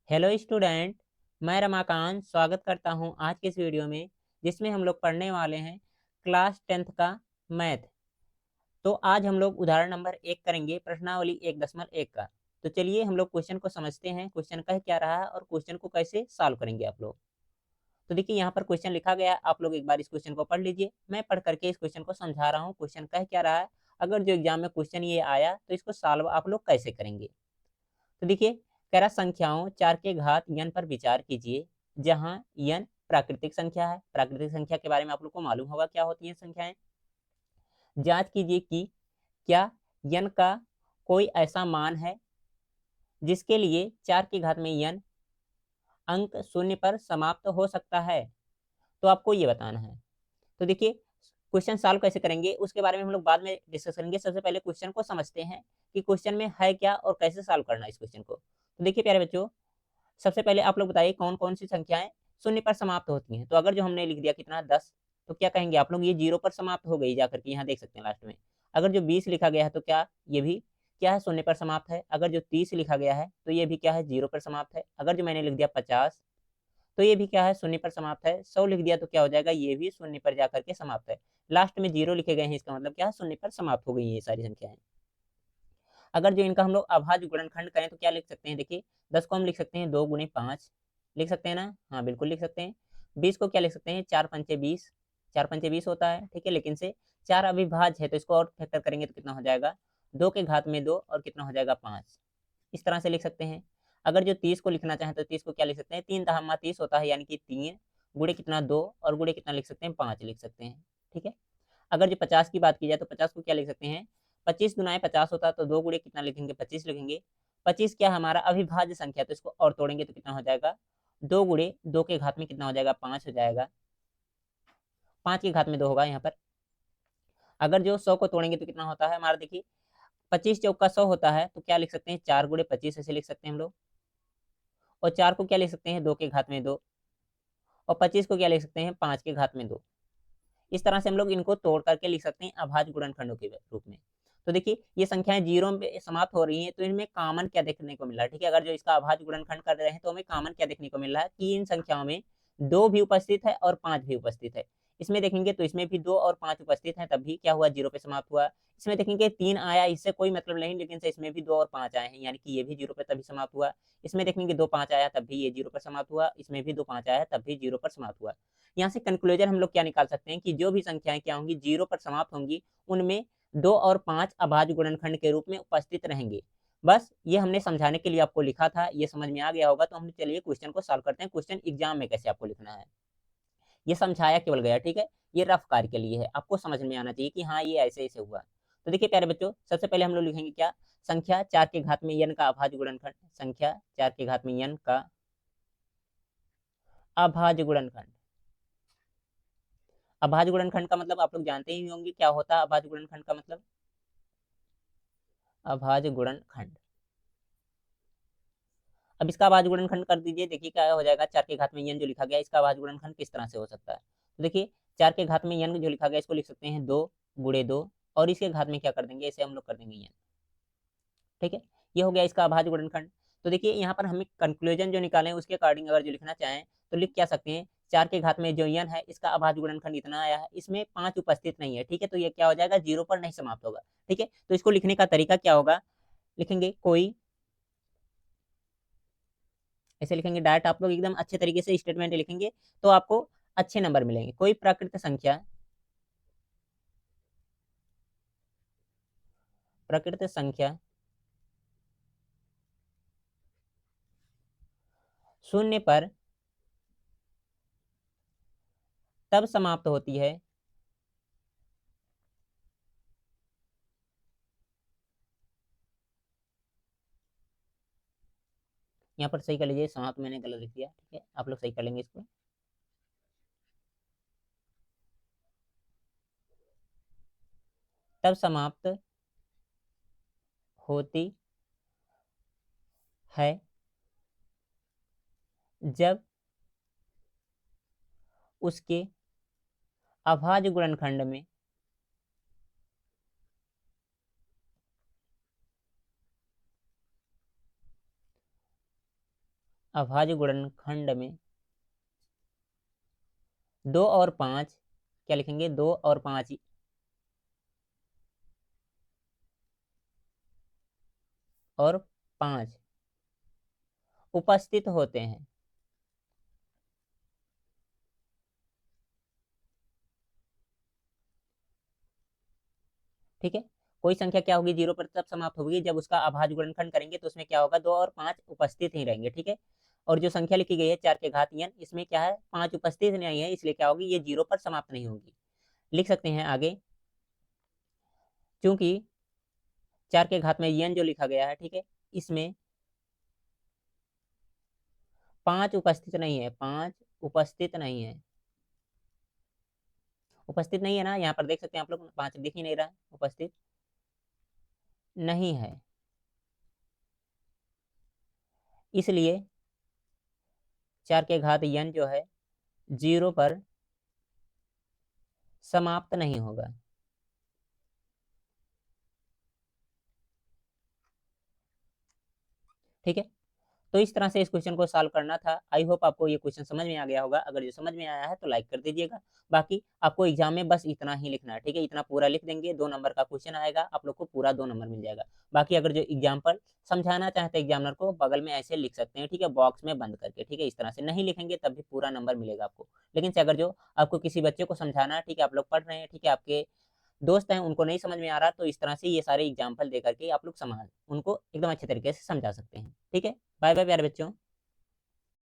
Hello student. मैं रमाकांत स्वागत करता हूं आज के इस वीडियो में, जिसमें हम लोग पढ़ने वाले हैं क्लास 10th का मैथ। तो आज हम लोग उदाहरण नंबर 1 करेंगे, प्रश्नावली 1.1 का। तो चलिए हम लोग क्वेश्चन को समझते हैं, क्वेश्चन कह क्या रहा है और क्वेश्चन को कैसे सॉल्व करेंगे आप लोग। तो देखिए यहाँ पर क्वेश्चन लिखा गया है, आप लोग एक बार इस क्वेश्चन को पढ़ लीजिए। मैं पढ़ करके इस क्वेश्चन को समझा रहा हूँ, क्वेश्चन कह क्या रहा है। अगर जो एग्जाम में क्वेश्चन ये आया तो इसको सॉल्व आप लोग कैसे करेंगे। तो देखिए, कह रहा संख्याओं 4 के घात n पर विचार कीजिए, जहां n प्राकृतिक संख्या है। प्राकृतिक संख्या के बारे में आप लोग को मालूम होगा क्या होती है संख्याएं। जांच कीजिए कि क्या n का कोई ऐसा मान है जिसके लिए 4 की घात में n अंक शून्य पर समाप्त हो सकता है। तो आपको ये बताना है। तो देखिए, क्वेश्चन सॉल्व कैसे करेंगे उसके बारे में हम लोग बाद में डिस्कस करेंगे। सबसे पहले क्वेश्चन को समझते हैं कि क्वेश्चन में है क्या और कैसे सॉल्व करना है इस क्वेश्चन को। तो देखिए प्यारे बच्चों, सबसे पहले आप लोग बताइए कौन कौन सी संख्याएं शून्य पर समाप्त होती हैं। तो अगर जो हमने लिख दिया कितना 10, तो क्या कहेंगे आप लोग, ये 0 पर समाप्त हो गई जाकर के, यहाँ देख सकते हैं लास्ट में। अगर जो 20 लिखा गया है तो क्या ये भी क्या है, शून्य पर समाप्त है। अगर जो 30 लिखा गया है तो ये भी क्या है, 0 पर समाप्त है। अगर जो मैंने लिख दिया 50, तो ये भी क्या है, शून्य पर समाप्त है। 100 लिख दिया तो क्या हो जाएगा, ये भी शून्य पर जाकर के समाप्त है। लास्ट में 0 लिखे गए हैं, इसका मतलब क्या है, शून्य पर समाप्त हो गई है ये सारी संख्याएं। अगर जो इनका हम लोग अभाज्य गुणनखंड करें तो क्या लिख सकते हैं, देखिए 10 को हम लिख सकते हैं 2 गुणे 5, लिख सकते हैं ना, हाँ बिल्कुल लिख सकते हैं। 20 को क्या लिख सकते हैं, 4 पंचे 20, 4 पंचे 20 होता है, ठीक है। लेकिन से 4 अविभाज्य है तो इसको और फैक्टर करेंगे तो कितना हो जाएगा, 2 के घात में 2 और कितना हो जाएगा 5। इस तरह से लिख सकते हैं। अगर जो 30 को लिखना चाहें तो 30 को क्या लिख सकते हैं, 3 दहम्मा 30 होता है, यानी कि 3 गुणे कितना 2 और गुणे कितना लिख सकते हैं 5 लिख सकते हैं, ठीक है। अगर जो 50 की बात की जाए तो 50 को क्या लिख सकते हैं, 25 दुनाए 50 होता है तो 2 गुणे कितना लिखेंगे 25 लिखेंगे। 25 क्या हमारा अविभाज्य संख्या है, तो इसको और तोड़ेंगे तो कितना हो जाएगा, 2 गुणे 2 के घात में कितना हो जाएगा 5 हो जाएगा। 5 के घात में 2 होगा यहाँ पर। अगर जो 100 को तोड़ेंगे तो कितना होता है हमारा, देखिए 25 चौका 100 होता है, तो क्या लिख सकते हैं 4 गुणे 25 ऐसे लिख सकते हैं हम लोग। और 4 को क्या लिख सकते हैं 2 के घात में 2, और 25 को क्या लिख सकते हैं 5 के घात में 2। इस तरह से हम लोग इनको तोड़ करके लिख सकते हैं अभाज्य गुणनखंडों के रूप में। तो देखिए ये संख्याएं जीरो में समाप्त हो रही हैं, तो इनमें कॉमन क्या देखने को मिल रहा है, ठीक है। अगर जो इसका अभाज्य गुणनखंड कर रहे हैं तो हमें कॉमन क्या देखने को मिल रहा है कि इन संख्याओं में 2 भी उपस्थित है और 5 भी उपस्थित है। इसमें देखेंगे तो इसमें भी 2 और 5 उपस्थित हैं, तब भी क्या हुआ, 0 पे समाप्त हुआ। इसमें देखेंगे 3 आया, इससे कोई मतलब नहीं, लेकिन से इसमें भी 2 और 5 आए हैं, यानी कि ये भी 0 पे तभी समाप्त हुआ। इसमें देखेंगे 2 5 आया तब भी ये 0 पर समाप्त हुआ, इसमें भी 2 5 आया तब भी 0 पर समाप्त हुआ। यहाँ से कंक्लूजन हम लोग क्या निकाल सकते हैं कि जो भी संख्याएं क्या होंगी 0 पर समाप्त होंगी, उनमें 2 और 5 अभाज्य गुणनखंड के रूप में उपस्थित रहेंगे। बस ये हमने समझाने के लिए आपको लिखा था, ये समझ में आ गया होगा। तो हम चलिए क्वेश्चन को सॉल्व करते हैं, क्वेश्चन एग्जाम में कैसे आपको लिखना है। ये समझाया केवल गया, ठीक है। ये रफ कार्य के लिए है, आपको समझ में आना चाहिए कि हाँ ये ऐसे ऐसे हुआ। तो देखिए प्यारे बच्चों, सबसे पहले हम लोग लिखेंगे क्या, संख्या 4 के घात में n का अभाज्य गुणनखंड। संख्या 4 के घात में n का अभाज्य गुणनखंड। अभाज्य गुणनखंड का मतलब आप लोग जानते ही होंगे क्या होता है अभाज्य गुणनखंड का मतलब। अभाज्य गुणनखंड, अब इसका अभाज्य गुणनखंड कर दीजिए, देखिए क्या हो जाएगा, 4 के घात में n जो लिखा गया इसका अभाज्य गुणनखंड किस तरह से हो सकता है। तो देखिए 4 के घात में n जो लिखा गया इसको लिख सकते हैं 2 गुणे 2, और इसके घात में क्या कर देंगे, इसे हम लोग कर देंगे n, ठीक है। ये हो गया इसका अभाज्य गुणनखंड। तो देखिए यहाँ पर हमें कंक्लूजन जो निकाले उसके अकॉर्डिंग अगर जो लिखना चाहें तो लिख क्या सकते हैं, 4 के घात में जो n है इसका अभाज्य गुणनखंड इतना आया है, इसमें 5 उपस्थित नहीं है, ठीक है। तो ये क्या हो जाएगा, 0 पर नहीं समाप्त होगा, ठीक है। तो इसको लिखने का तरीका क्या होगा, लिखेंगे कोई, ऐसे लिखेंगे डायरेक्ट, आप लोग एकदम अच्छे तरीके से स्टेटमेंट लिखेंगे तो आपको अच्छे नंबर मिलेंगे। कोई प्राकृत संख्या, प्राकृत संख्या शून्य पर तब समाप्त होती है यहाँ पर सही कर लीजिए, समाप्त मैंने गलत लिख दिया, ठीक है, आप लोग सही कर लेंगे इसको। तब समाप्त होती है जब उसके अभाज्य गुणनखंड में अभाज्य गुणनखंड में 2 और 5, क्या लिखेंगे, 2 और 5 और 5 उपस्थित होते हैं। ठीक है, कोई संख्या क्या होगी 0 पर तब समाप्त होगी जब उसका अभाज्य गुणनखंड करेंगे तो उसमें क्या होगा, 2 और 5 उपस्थित ही रहेंगे। ठीक है, और जो संख्या लिखी गई है 4 के घात n, इसमें क्या है, 5 उपस्थित नहीं है, इसलिए क्या होगी, ये 0 पर समाप्त नहीं होगी। लिख सकते हैं आगे, क्योंकि 4 के घात में n जो लिखा गया है, ठीक है, इसमें 5 उपस्थित नहीं है, 5 उपस्थित नहीं है, उपस्थित नहीं है ना, यहाँ पर देख सकते हैं आप लोग, 5 दिख ही नहीं रहा, उपस्थित नहीं है, इसलिए 4 के घात n जो है 0 पर समाप्त नहीं होगा। ठीक है, तो इस तरह से इस क्वेश्चन को सॉल्व करना था। आई होप आपको ये क्वेश्चन समझ में आ गया होगा। अगर जो समझ में आया है तो लाइक कर दीजिएगा। बाकी आपको एग्जाम में बस इतना ही लिखना है। ठीक है, इतना पूरा लिख देंगे, 2 नंबर का क्वेश्चन आएगा, आप लोग को पूरा 2 नंबर मिल जाएगा। बाकी अगर जो एग्जाम्पल समझाना चाहते हैं एग्जामिनर को, बगल में ऐसे लिख सकते हैं, ठीक है, बॉक्स में बंद करके। ठीक है, इस तरह से नहीं लिखेंगे तब भी पूरा नंबर मिलेगा आपको। लेकिन से अगर जो आपको किसी बच्चे को समझाना है, ठीक है, आप लोग पढ़ रहे हैं, ठीक है, आपके दोस्त हैं, उनको नहीं समझ में आ रहा, तो इस तरह से ये सारे एग्जाम्पल दे करके आप लोग उनको एकदम अच्छे तरीके से समझा सकते हैं। ठीक है, बाय बाय प्यारे बच्चों।